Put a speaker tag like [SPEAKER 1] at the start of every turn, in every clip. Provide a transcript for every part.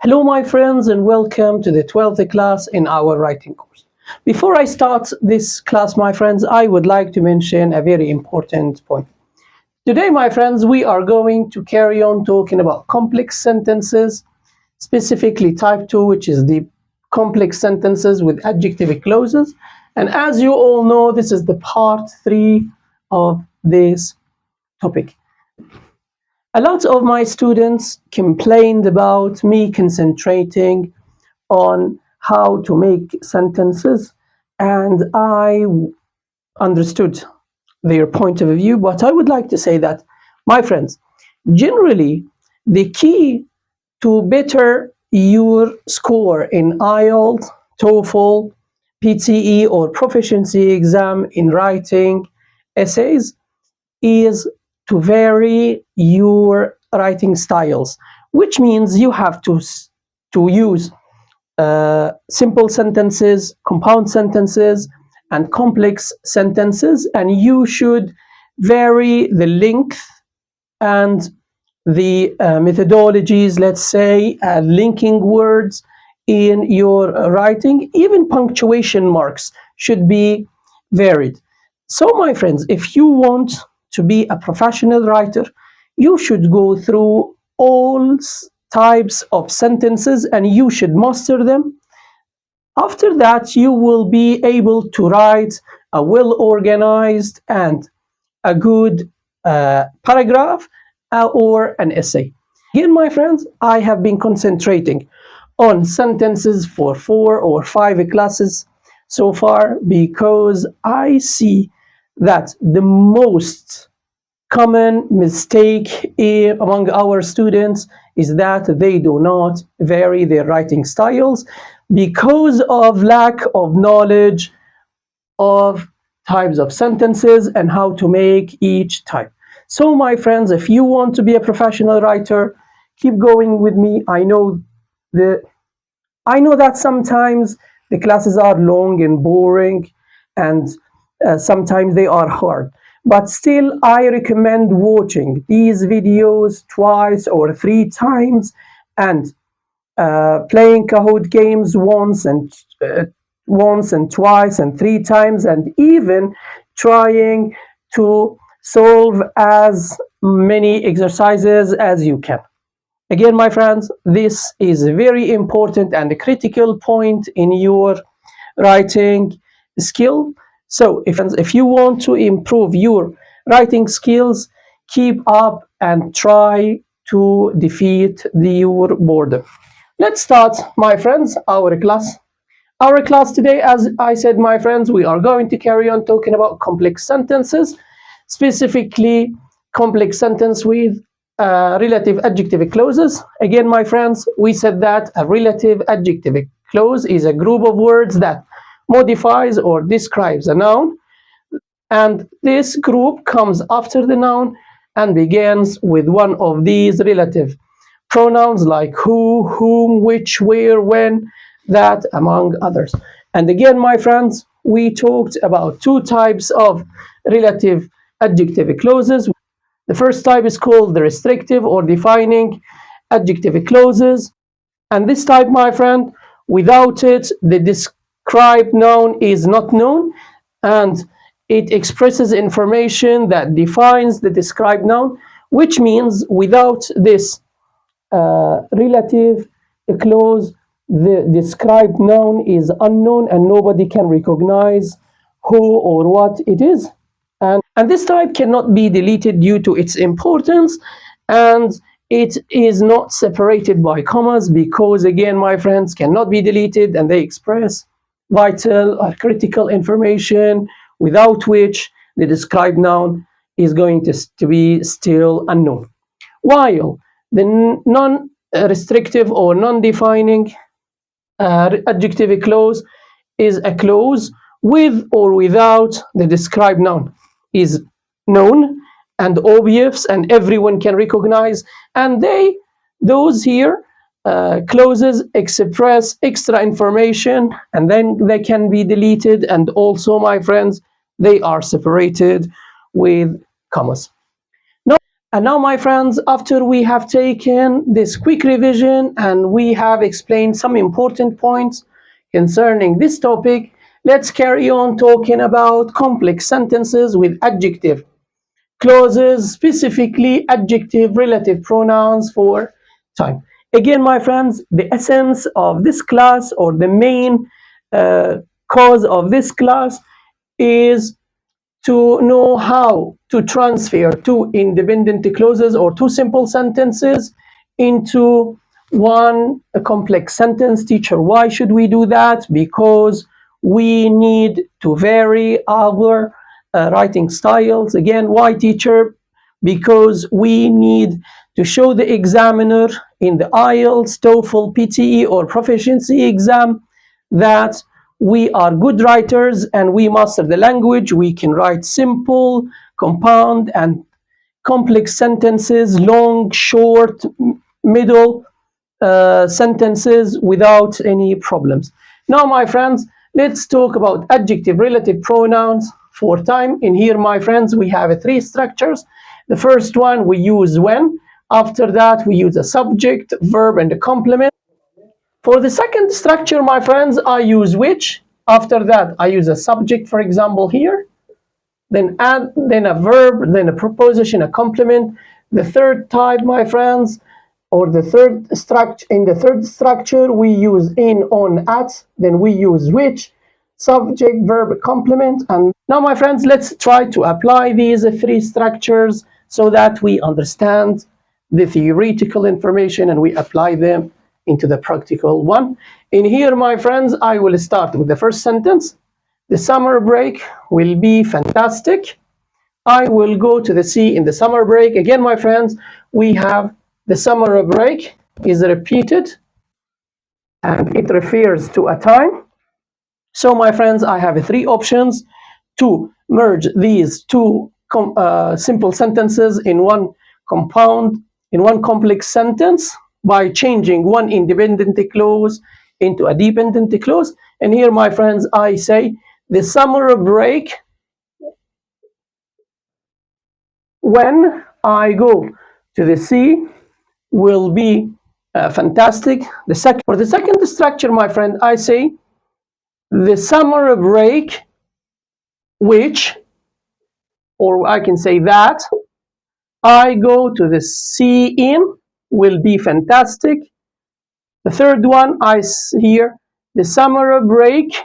[SPEAKER 1] Hello my friends and welcome to the 12th class in our writing course. Before I start this class, my friends, I would like to mention a very important point. Today, my friends, we are going to carry on talking about complex sentences, specifically type 2, which is the complex sentences with adjective clauses. And as you all know, this is the part 3 of this topic. A lot of my students complained about me concentrating on how to make sentences, and I understood their point of view, but I would like to say that, my friends, generally, the key to better your score in IELTS, TOEFL, PTE, or proficiency exam in writing essays is to vary your writing styles, which means you have to use simple sentences, compound sentences, and complex sentences, and you should vary the length and the methodologies, let's say, linking words in your writing. Even punctuation marks should be varied. So, my friends, if you want to be a professional writer, you should go through all types of sentences and you should master them. After that, you will be able to write a well-organized and a good paragraph or an essay. Again, my friends, I have been concentrating on sentences for 4 or 5 classes so far because I see that the most common mistake among our students is that they do not vary their writing styles because of lack of knowledge of types of sentences and how to make each type. So, my friends, if you want to be a professional writer, keep going with me. I know that sometimes the classes are long and boring, and sometimes they are hard. But still, I recommend watching these videos twice or 3 times and playing Kahoot games once and twice and 3 times, and even trying to solve as many exercises as you can. Again, my friends, this is a very important and a critical point in your writing skill. So if you want to improve your writing skills, keep up and try to defeat your boredom. Let's start, my friends, our class. Our class today, as I said, my friends, we are going to carry on talking about complex sentences, specifically complex sentence with relative adjective clauses. Again, my friends, we said that a relative adjective clause is a group of words that modifies or describes a noun, and this group comes after the noun and begins with one of these relative pronouns like who, whom, which, where, when, that, among others. And again, my friends, we talked about 2 types of relative adjective clauses. The first type is called the restrictive or defining adjective clauses, and this type, my friend, without it, the described noun is not known, and it expresses information that defines the described noun, which means without this relative clause, the described noun is unknown and nobody can recognize who or what it is. And this type cannot be deleted due to its importance, and it is not separated by commas because, again, my friends, cannot be deleted, and they express vital or critical information without which the described noun is going to be still unknown. While the non-restrictive or non-defining adjective clause is a clause with or without the described noun, is known and obvious and everyone can recognize, and those here clauses express extra information and then they can be deleted, and also, my friends, they are separated with commas. Now, And now, my friends, after we have taken this quick revision and we have explained some important points concerning this topic, let's carry on talking about complex sentences with adjective clauses, specifically adjective relative pronouns for time. Again, my friends, the essence of this class, or the main cause of this class, is to know how to transfer two independent clauses or two simple sentences into one complex sentence. Teacher, why should we do that? Because we need to vary our writing styles. Again, why, teacher? Because we need to show the examiner in the IELTS, TOEFL, PTE, or proficiency exam that we are good writers and we master the language. We can write simple, compound, and complex sentences, long, short, middle sentences without any problems. Now, my friends, let's talk about adjective relative pronouns for time. In here, my friends, we have three structures. The first one, we use when. After that, we use a subject, verb, and a complement. For the second structure, my friends, I use which. After that, I use a subject, for example, here. Then add, then a verb, then a preposition, a complement. The third type, my friends, or the third structure, in the third structure, we use in, on, at. Then we use which, subject, verb, complement. And now, my friends, let's try to apply these three structures so that we understand the theoretical information and we apply them into the practical one. In here, my friends, I will start with the first sentence. The summer break will be fantastic. I will go to the sea in the summer break. Again, my friends, we have the summer break is repeated and it refers to a time. So, my friends, I have three options to merge these two simple sentences in one complex sentence by changing one independent clause into a dependent clause. And here, my friends, I say the summer break when I go to the sea will be fantastic. For the second structure, my friend, I say the summer break which, or I can say that, I go to the sea in will be fantastic. The third one, I hear the summer break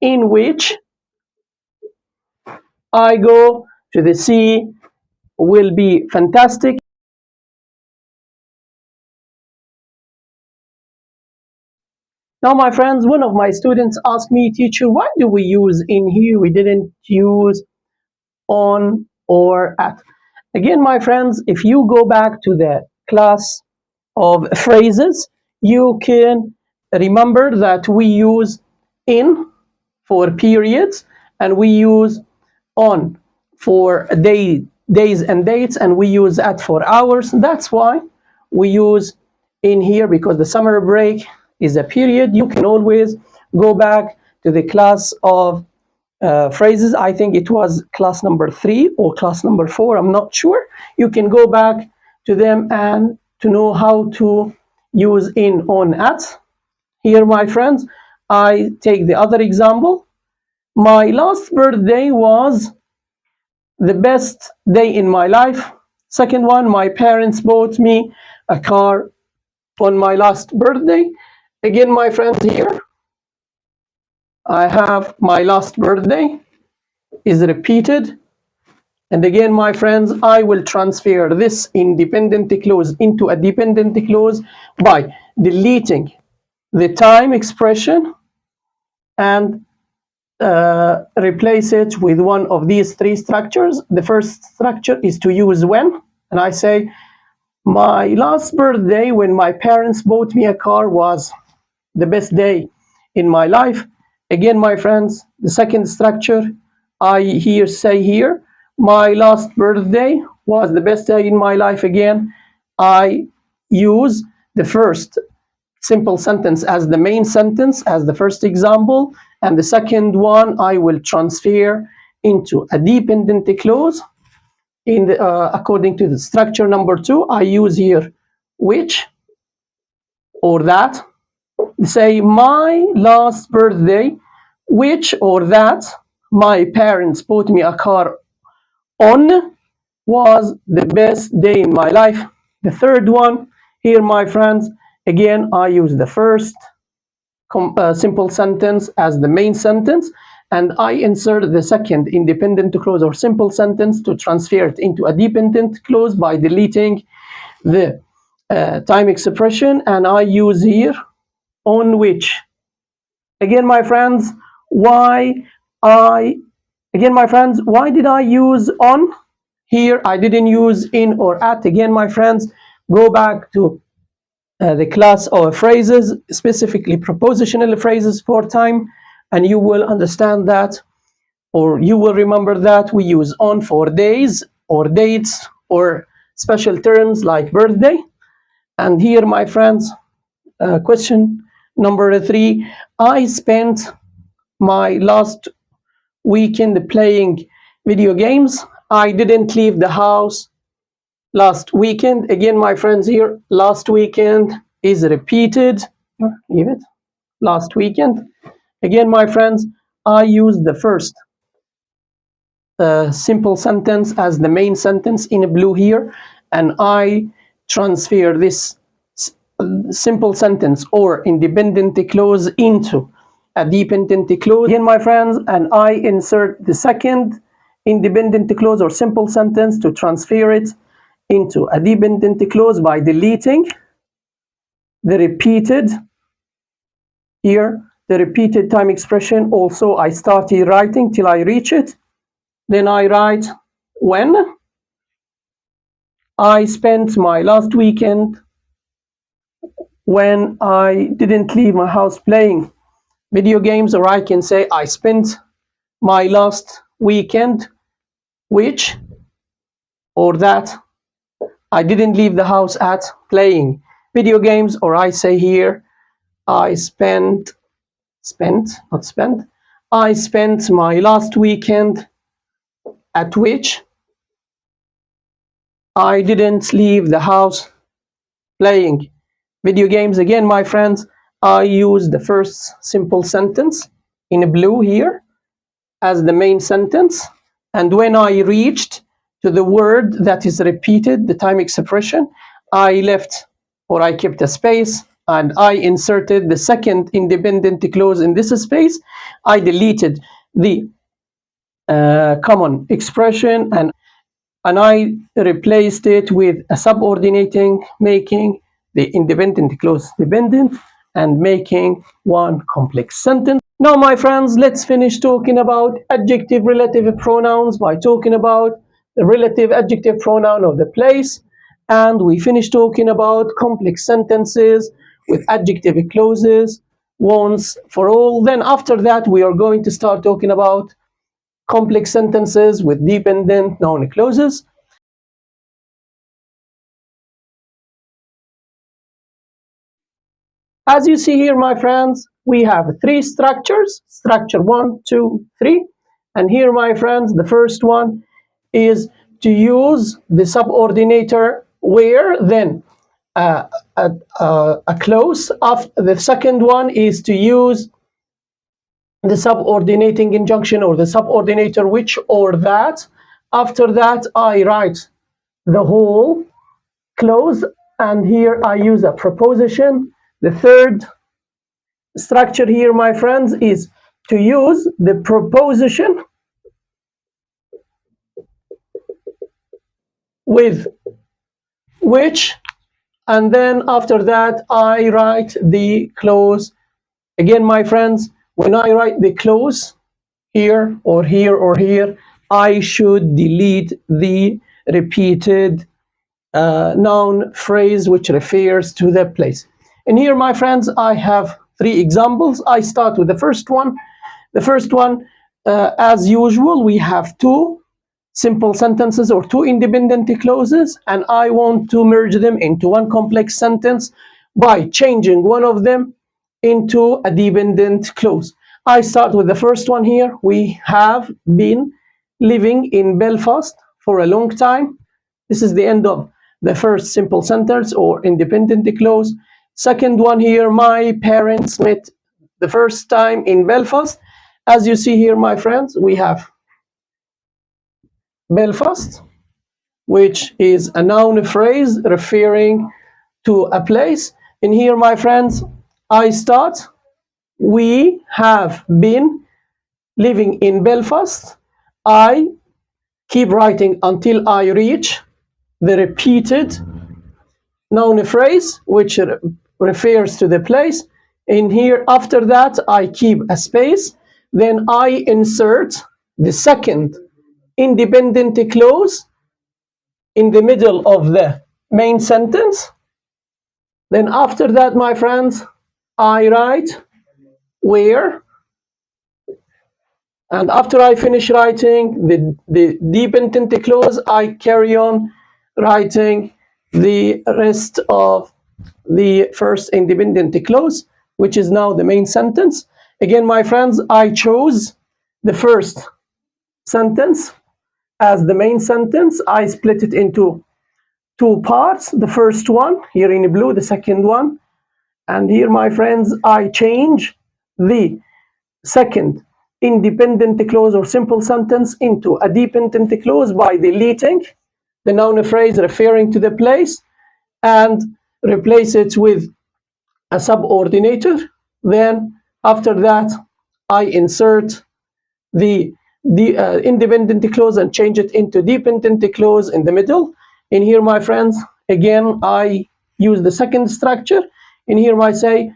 [SPEAKER 1] in which I go to the sea will be fantastic. Now, my friends, one of my students asked me, teacher, why do we use in here? We didn't use on or at. Again, my friends, if you go back to the class of phrases, you can remember that we use in for periods and we use on for days and dates, and we use at for hours. That's why we use in here, because the summer break is a period. You can always go back to the class of phrases. I think it was class number 3 or class number 4, I'm not sure. You can go back to them and to know how to use in, on, at. Here, my friends, I take the other example. My last birthday was the best day in my life. Second one, my parents bought me a car on my last birthday. Again, my friends, here I have my last birthday is repeated. And again, my friends, I will transfer this independent clause into a dependent clause by deleting the time expression and replace it with one of these three structures. The first structure is to use when, and I say my last birthday when my parents bought me a car was the best day in my life. Again, my friends, the second structure, I say here my last birthday was the best day in my life. Again, I use the first simple sentence as the main sentence, as the first example, and the second one I will transfer into a dependent clause in the, according to the structure number 2, I use here which or that. Say my last birthday, which or that my parents bought me a car on was the best day in my life. The third one here, my friends, again I use the first simple sentence as the main sentence, and I insert the second independent clause or simple sentence to transfer it into a dependent clause by deleting the time expression, and I use here on which. Again, my friends, why did I use on here? I didn't use in or at. Again, my friends, go back to the class of phrases, specifically prepositional phrases for time, and you will understand that, or you will remember that we use on for days or dates or special terms like birthday. And here, my friends, question number 3, I spent my last weekend playing video games. I didn't leave the house last weekend. Again, my friends, here last weekend is repeated. Leave it. Last weekend. Again, my friends, I use the first simple sentence as the main sentence in blue here, and I transfer this simple sentence or independent clause into a dependent clause. Again, my friends, and I insert the second independent clause or simple sentence to transfer it into a dependent clause by deleting the repeated here, the repeated time expression. Also, I started writing till I reach it. Then I write when I spent my last weekend when I didn't leave my house playing video games, or I can say I spent my last weekend which or that I didn't leave the house at playing video games, or I say here I spent my last weekend at which I didn't leave the house playing video games. Again, my friends, I use the first simple sentence in blue here as the main sentence, and when I reached to the word that is repeated, the time expression, I left or I kept a space and I inserted the second independent clause in this space. I deleted the common expression and I replaced it with a subordinating, making the independent clause dependent and making one complex sentence. Now, my friends, let's finish talking about adjective relative pronouns by talking about the relative adjective pronoun of the place, and we finish talking about complex sentences with adjective clauses once for all. Then after that, we are going to start talking about complex sentences with dependent noun clauses. As you see here, my friends, we have 3 structures, structure 1, 2, 3. And here, my friends, the first one is to use the subordinator where, then a clause. Of the second one is to use the subordinating injunction or the subordinator which or that. After that, I write the whole clause, and here I use a preposition. The third structure here, my friends, is to use the preposition with which, and then after that I write the clause. Again, my friends, when I write the clause here or here or here, I should delete the repeated noun phrase which refers to the place. And here, my friends, I have 3 examples. I start with the first one. The first one, as usual, we have 2 simple sentences or 2 independent clauses, and I want to merge them into one complex sentence by changing one of them into a dependent clause. I start with the first one here. We have been living in Belfast for a long time. This is the end of the first simple sentence or independent clause. Second one here, my parents met the first time in Belfast. As you see here, my friends, we have Belfast, which is a noun phrase referring to a place. And here, my friends, I start. We have been living in Belfast. I keep writing until I reach the repeated noun phrase, which refers to the place. In here, after that, I keep a space. Then I insert the second independent clause in the middle of the main sentence. Then after that, my friends, I write where. And after I finish writing the dependent clause, I carry on writing the rest of the first independent clause, which is now the main sentence. Again, my friends, I chose the first sentence as the main sentence. I split it into two parts. The first one here in blue, the second one. And here, my friends, I change the second independent clause or simple sentence into a dependent clause by deleting the noun phrase referring to the place and replace it with a subordinator. Then after that, I insert the independent clause and change it into dependent clause in the middle. In here, my friends, again, I use the second structure. In here, I say,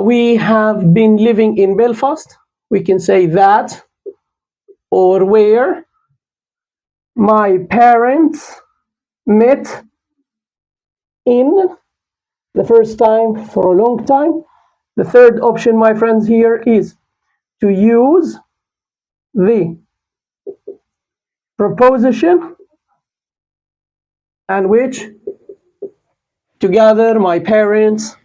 [SPEAKER 1] we have been living in Belfast. We can say that or where my parents met in the first time for a long time. The third option, my friends, here is to use the preposition and which together my parents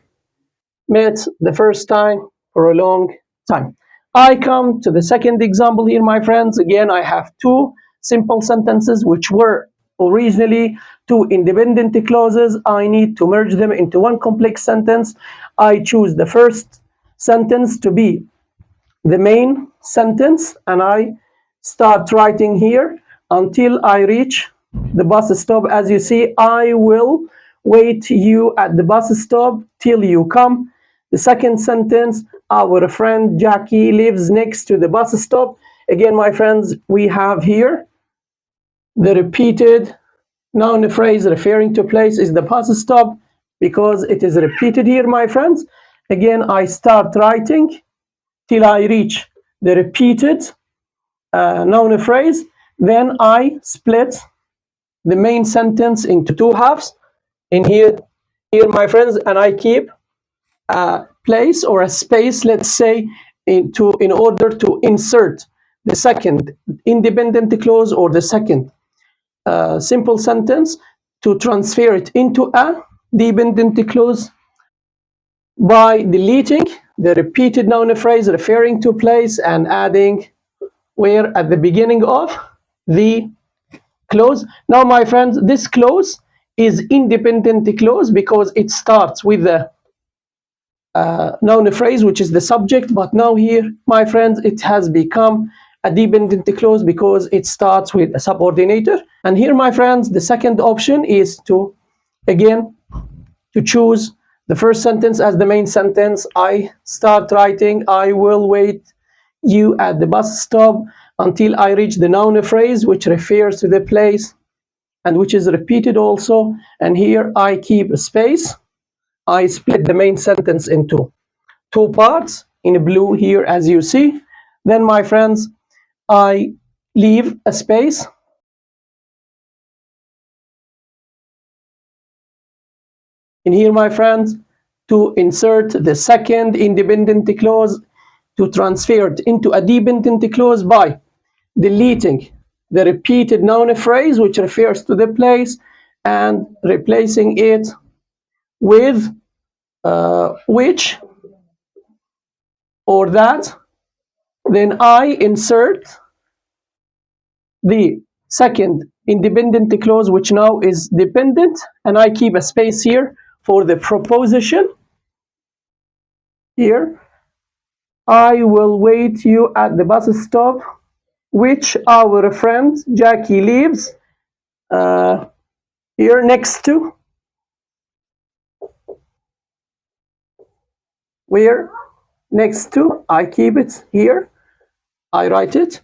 [SPEAKER 1] met the first time for a long time. I come to the second example here, my friends. Again, I have two simple sentences which were originally two independent clauses. I need to merge them into one complex sentence. I choose the first sentence to be the main sentence and I start writing here until I reach the bus stop. As you see, I will wait you at the bus stop till you come. The second sentence, our friend Jackie lives next to the bus stop. Again, my friends, we have here the repeated noun phrase referring to place is the bus stop because it is repeated here, my friends. Again, I start writing till I reach the repeated noun phrase. Then I split the main sentence into two halves. In here, my friends, and I keep a place or a space, let's say, in order to insert the second independent clause or the second simple sentence to transfer it into a dependent clause by deleting the repeated noun phrase referring to place and adding where at the beginning of the clause. Now, my friends, this clause is independent clause because it starts with the noun phrase, which is the subject, but now here, my friends, it has become a dependent clause because it starts with a subordinator. And here, my friends, the second option is to, again, to choose the first sentence as the main sentence. I start writing, I will wait you at the bus stop until I reach the noun phrase, which refers to the place and which is repeated also. And here I keep a space. I split the main sentence into two parts in blue here, as you see. Then, my friends, I leave a space. In here, my friends, to insert the second independent clause to transfer it into a dependent clause by deleting the repeated noun phrase which refers to the place and replacing it with which or that. Then I insert the second independent clause which now is dependent, and I keep a space here for the proposition. Here, I will wait you at the bus stop, which our friend Jackie lives here next to. Where? Next to. I keep it here. I write it.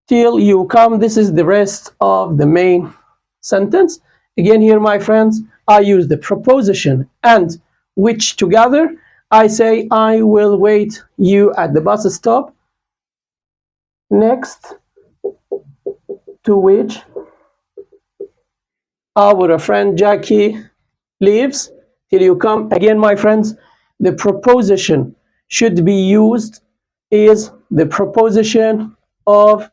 [SPEAKER 1] Till you come. This is the rest of the main sentence. Again, here, my friends, I use the proposition and which together. I say, I will wait you at the bus stop, next to which our friend Jackie lives. Till you come. Again, my friends, the proposition should be used is the proposition of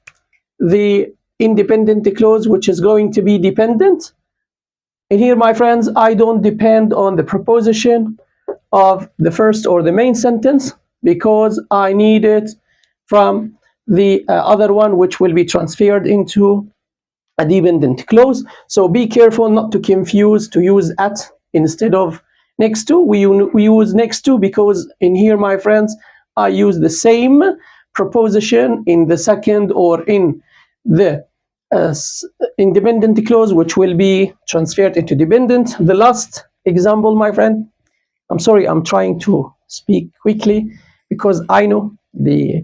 [SPEAKER 1] the independent clause, which is going to be dependent. And here, my friends, I don't depend on the proposition of the first or the main sentence because I need it from the other one, which will be transferred into a dependent clause. So be careful not to confuse, to use at instead of next to. We use next to because in here, my friends, I use the same proposition in the second or in the independent clause, which will be transferred into dependent. The last example, my friend, I'm sorry, I'm trying to speak quickly because I know the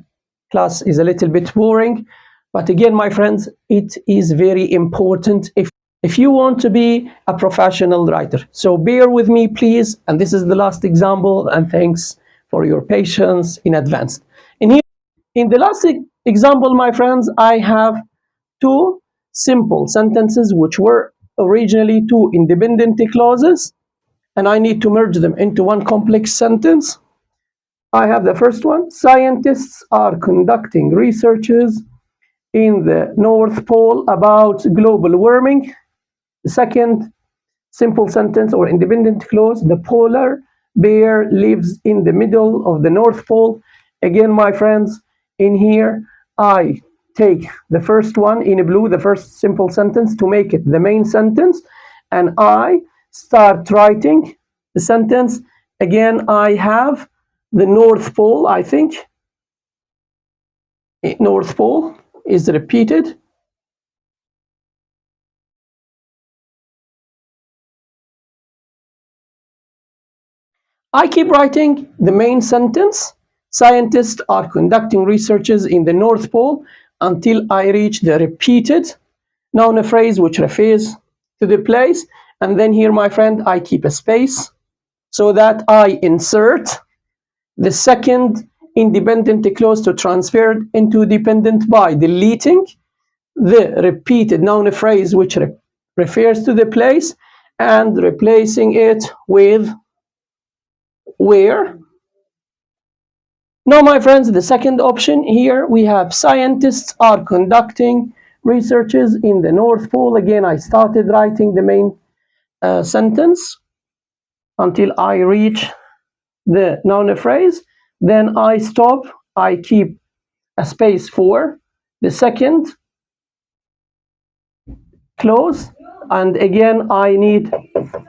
[SPEAKER 1] class is a little bit boring. But again, my friends, it is very important if you want to be a professional writer. So bear with me, please. And this is the last example. And thanks for your patience in advance. And here, in the last example, my friends, I have two simple sentences which were originally two independent clauses, and I need to merge them into one complex sentence. I have the first one. Scientists are conducting researches in the North Pole about global warming. The second simple sentence or independent clause. The polar bear lives in the middle of the North Pole. Again, my friends, in here, I take the first one in blue, the first simple sentence, to make it the main sentence, and I start writing the sentence. Again, I have the North Pole, I think. North Pole is repeated. I keep writing the main sentence. Scientists are conducting researches in the North Pole until I reach the repeated noun phrase which refers to the place. And then here, my friend, I keep a space so that I insert the second independent clause to transfer into dependent by deleting the repeated noun phrase which refers to the place and replacing it with where. Now, my friends, the second option here, we have scientists are conducting researches in the North Pole. Again, I started writing the main sentence until I reach the noun phrase. Then I stop. I keep a space for the second clause. And again, I need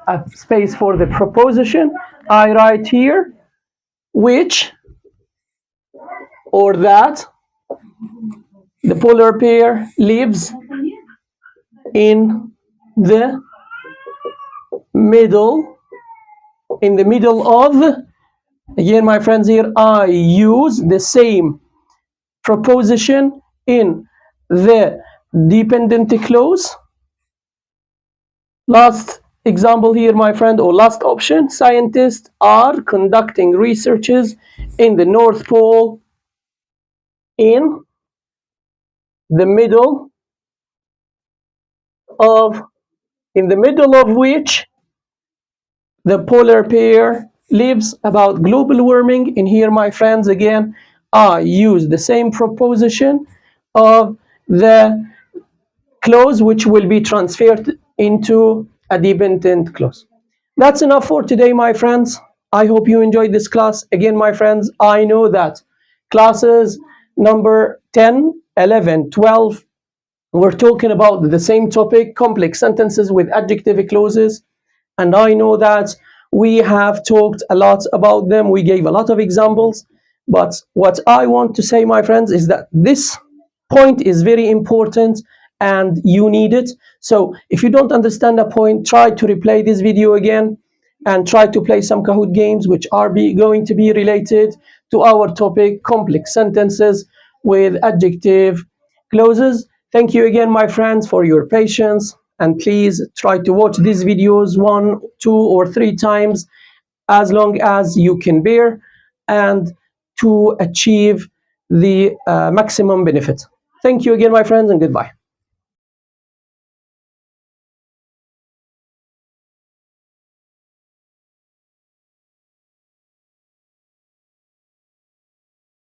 [SPEAKER 1] a space for the proposition. I write here which or that the polar bear lives in the middle of. Again, my friends, here I use the same proposition in the dependent clause. Last example here, my friend, or last option, scientists are conducting researches in the North Pole in the middle of which the polar bear lives about global warming. And here, my friends, again, I use the same proposition of the clause which will be transferred into a dependent clause. That's enough for today, my friends. I hope you enjoyed this class. Again, my friends, I know that classes number 10, 11, 12, We're talking about the same topic, complex sentences with adjective clauses. And I know that we have talked a lot about them. We gave a lot of examples. But what I want to say, my friends, is that this point is very important and you need it. So if you don't understand a point, try to replay this video again and try to play some Kahoot games which are going to be related to our topic, complex sentences with adjective clauses. Thank you again, my friends, for your patience. And please try to watch these videos 1, 2, or 3 times as long as you can bear and to achieve the maximum benefit. Thank you again, my friends, and goodbye.